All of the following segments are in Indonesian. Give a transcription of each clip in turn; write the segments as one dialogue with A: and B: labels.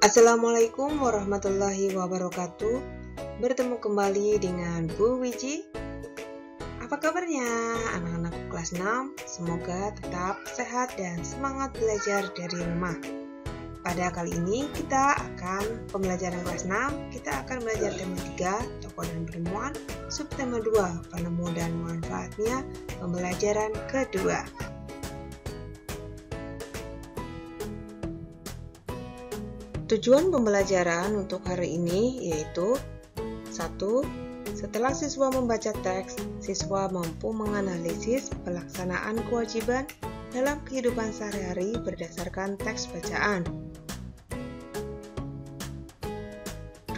A: Assalamualaikum warahmatullahi wabarakatuh. Bertemu kembali dengan Bu Wiji. Apa kabarnya anak-anak kelas 6? Semoga tetap sehat dan semangat belajar dari rumah. Pada kali ini pembelajaran kelas 6, kita akan belajar tema 3, tokoh dan penemuan, subtema 2, penemu dan manfaatnya, pembelajaran kedua. Tujuan pembelajaran untuk hari ini yaitu 1. Setelah siswa membaca teks, siswa mampu menganalisis pelaksanaan kewajiban dalam kehidupan sehari-hari berdasarkan teks bacaan. 2.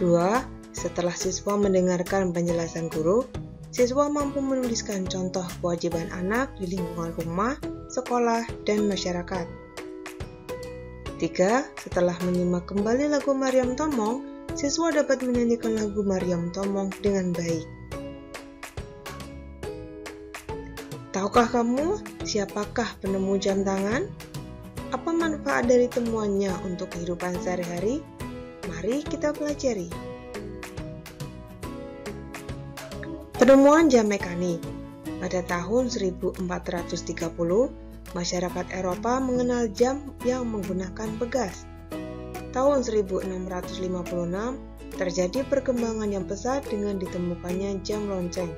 A: Setelah siswa mendengarkan penjelasan guru, siswa mampu menuliskan contoh kewajiban anak di lingkungan rumah, sekolah, dan masyarakat. 3. Setelah menyimak kembali lagu Maryam Tomong, siswa dapat menyanyikan lagu Maryam Tomong dengan baik. Tahukah kamu siapakah penemu jam tangan? Apa manfaat dari temuannya untuk kehidupan sehari-hari? Mari kita pelajari. Penemuan jam mekanik. Pada tahun 1430, masyarakat Eropa mengenal jam yang menggunakan pegas. Tahun 1656, terjadi perkembangan yang pesat dengan ditemukannya jam lonceng.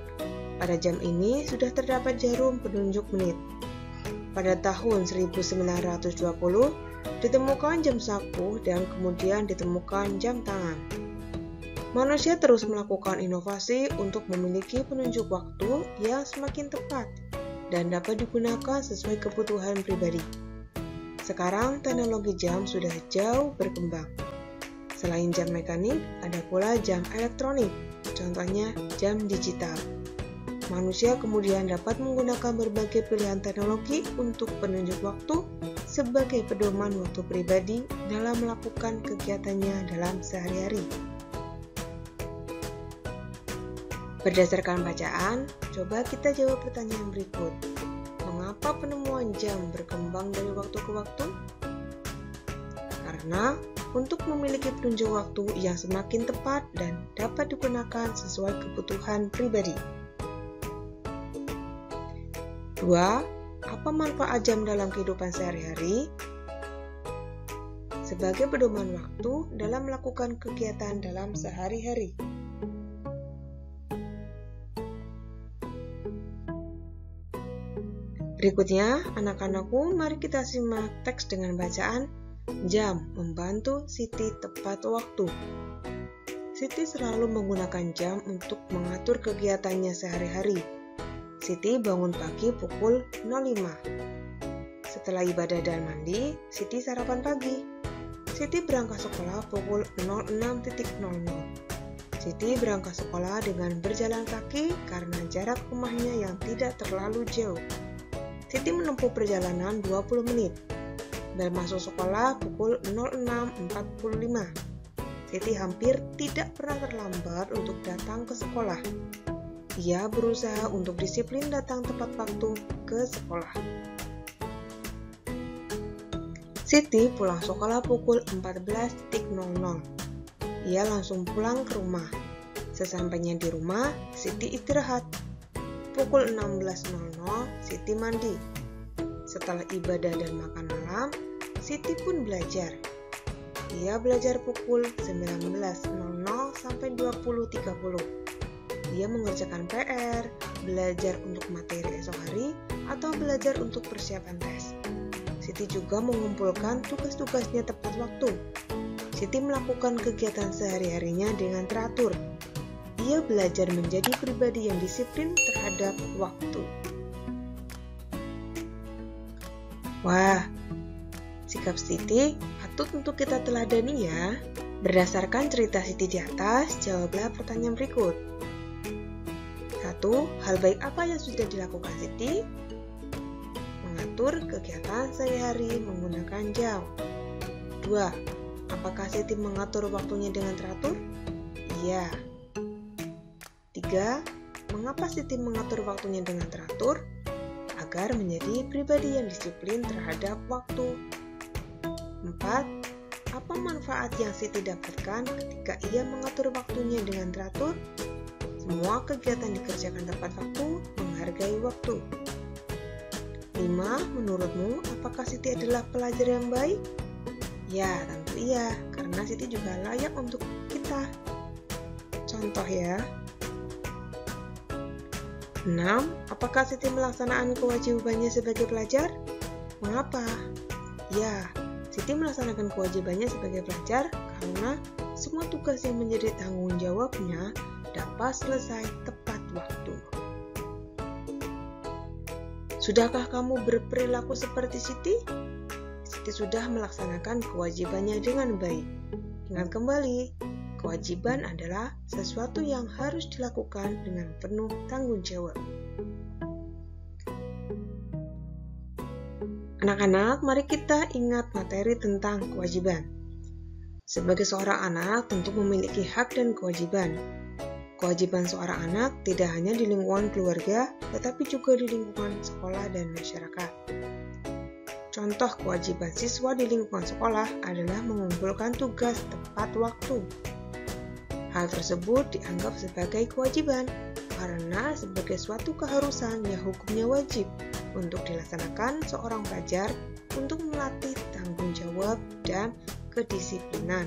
A: Pada jam ini sudah terdapat jarum penunjuk menit. Pada tahun 1920, ditemukan jam saku dan kemudian ditemukan jam tangan. Manusia terus melakukan inovasi untuk memiliki penunjuk waktu yang semakin tepat dan dapat digunakan sesuai kebutuhan pribadi. Sekarang teknologi jam sudah jauh berkembang. Selain jam mekanik, ada pula jam elektronik, contohnya jam digital. Manusia kemudian dapat menggunakan berbagai pilihan teknologi untuk penunjuk waktu sebagai pedoman waktu pribadi dalam melakukan kegiatannya dalam sehari-hari. Berdasarkan bacaan, coba kita jawab pertanyaan berikut. Mengapa penemuan jam berkembang dari waktu ke waktu? Karena untuk memiliki penunjuk waktu yang semakin tepat dan dapat digunakan sesuai kebutuhan pribadi. 2. Apa manfaat jam dalam kehidupan sehari-hari? Sebagai pedoman waktu dalam melakukan kegiatan dalam sehari-hari. Berikutnya, anak-anakku, mari kita simak teks dengan bacaan jam membantu Siti tepat waktu. Siti selalu menggunakan jam untuk mengatur kegiatannya sehari-hari. Siti bangun pagi pukul 05. Setelah ibadah dan mandi, Siti sarapan pagi. Siti berangkat sekolah pukul 06.00. Siti berangkat sekolah dengan berjalan kaki karena jarak rumahnya yang tidak terlalu jauh. Siti menempuh perjalanan 20 menit dan masuk sekolah pukul 06.45. Siti hampir tidak pernah terlambat untuk datang ke sekolah. Ia berusaha untuk disiplin datang tepat waktu ke sekolah. Siti pulang sekolah pukul 14.00. Ia langsung pulang ke rumah. Sesampainya di rumah, Siti istirahat. Pukul 16.00, Siti mandi. Setelah ibadah dan makan malam, Siti pun belajar. Ia belajar pukul 19.00 sampai 20.30. Ia mengerjakan PR, belajar untuk materi esok hari, atau belajar untuk persiapan tes. Siti juga mengumpulkan tugas-tugasnya tepat waktu. Siti melakukan kegiatan sehari-harinya dengan teratur. Ia belajar menjadi pribadi yang disiplin terhadap waktu. Wah, sikap Siti patut untuk kita teladani ya. Berdasarkan cerita Siti di atas, jawablah pertanyaan berikut. 1. Hal baik apa yang sudah dilakukan Siti? Mengatur kegiatan sehari-hari menggunakan jam. 2. Apakah Siti mengatur waktunya dengan teratur? Iya. 3. Mengapa Siti mengatur waktunya dengan teratur? Agar menjadi pribadi yang disiplin terhadap waktu. 4. Apa manfaat yang Siti dapatkan ketika ia mengatur waktunya dengan teratur? Semua kegiatan dikerjakan tepat waktu, menghargai waktu. 5. Menurutmu, apakah Siti adalah pelajar yang baik? Ya, tentu iya, karena Siti juga layak untuk kita. Contoh ya. 6. Apakah Siti melaksanakan kewajibannya sebagai pelajar? Mengapa? Ya, Siti melaksanakan kewajibannya sebagai pelajar karena semua tugas yang menjadi tanggung jawabnya dapat selesai tepat waktu. Sudahkah kamu berperilaku seperti Siti? Siti sudah melaksanakan kewajibannya dengan baik. Ingat kembali, kewajiban adalah sesuatu yang harus dilakukan dengan penuh tanggung jawab. Anak-anak, mari kita ingat materi tentang kewajiban. Sebagai seorang anak tentu memiliki hak dan kewajiban. Kewajiban seorang anak tidak hanya di lingkungan keluarga, tetapi juga di lingkungan sekolah dan masyarakat. Contoh kewajiban siswa di lingkungan sekolah adalah mengumpulkan tugas tepat waktu. Hal tersebut dianggap sebagai kewajiban karena sebagai suatu keharusan yang hukumnya wajib untuk dilaksanakan seorang pelajar untuk melatih tanggung jawab dan kedisiplinan.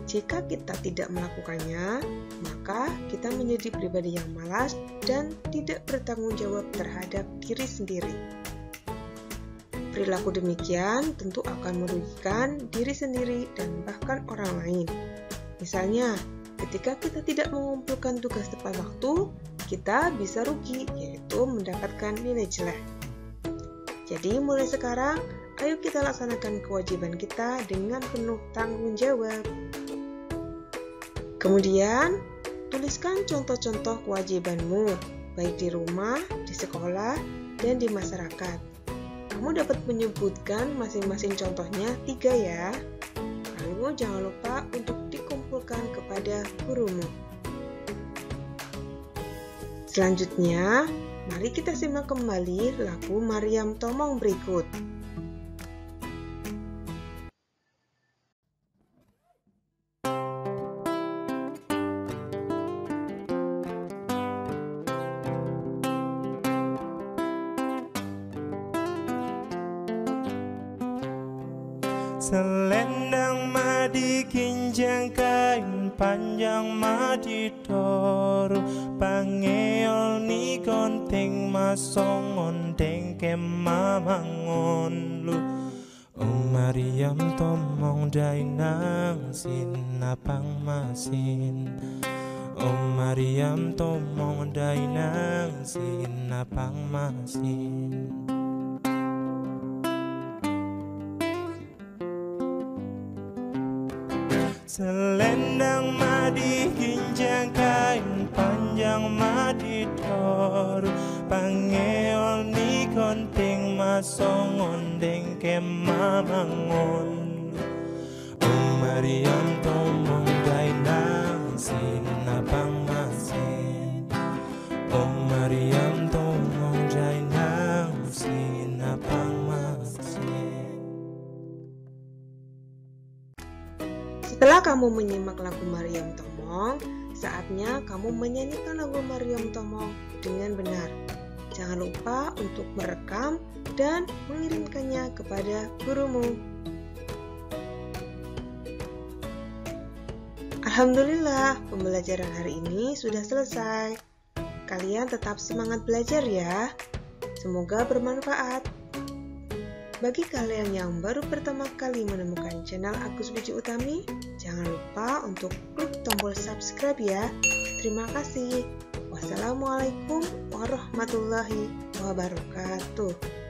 A: Jika kita tidak melakukannya, maka kita menjadi pribadi yang malas dan tidak bertanggung jawab terhadap diri sendiri. Perilaku demikian tentu akan merugikan diri sendiri dan bahkan orang lain. Misalnya, ketika kita tidak mengumpulkan tugas tepat waktu, kita bisa rugi, yaitu mendapatkan nilai jelek. Jadi mulai sekarang, ayo kita laksanakan kewajiban kita dengan penuh tanggung jawab. Kemudian, tuliskan contoh-contoh kewajibanmu, baik di rumah, di sekolah, dan di masyarakat. Kamu dapat menyebutkan masing-masing contohnya 3 ya. Lalu jangan lupa untuk dikumpulkan kepada gurumu. Selanjutnya, mari kita simak kembali lagu Maryam Tomong berikut.
B: Selendang madi kinjang kain panjang madi toru pangeol ni konting masong ondeng kemamangon lu Maryam Tomong dai nang sin napang masin Maryam Tomong dai nang sin napang masin. Selendang madi kinjang kain panjang madi toru pangeol ni konting masong ondeng kemamangon Maryam Tomong dai nang sin napang masin Maryam Tomong dai nang sin napang masin.
A: Setelah kamu menyimak lagu Maryam Tomong, saatnya kamu menyanyikan lagu Maryam Tomong dengan benar. Jangan lupa untuk merekam dan mengirimkannya kepada gurumu. Alhamdulillah, pembelajaran hari ini sudah selesai. Kalian tetap semangat belajar ya. Semoga bermanfaat. Bagi kalian yang baru pertama kali menemukan channel Agus Wiji Utami, jangan lupa untuk klik tombol subscribe ya. Terima kasih. Wassalamualaikum warahmatullahi wabarakatuh.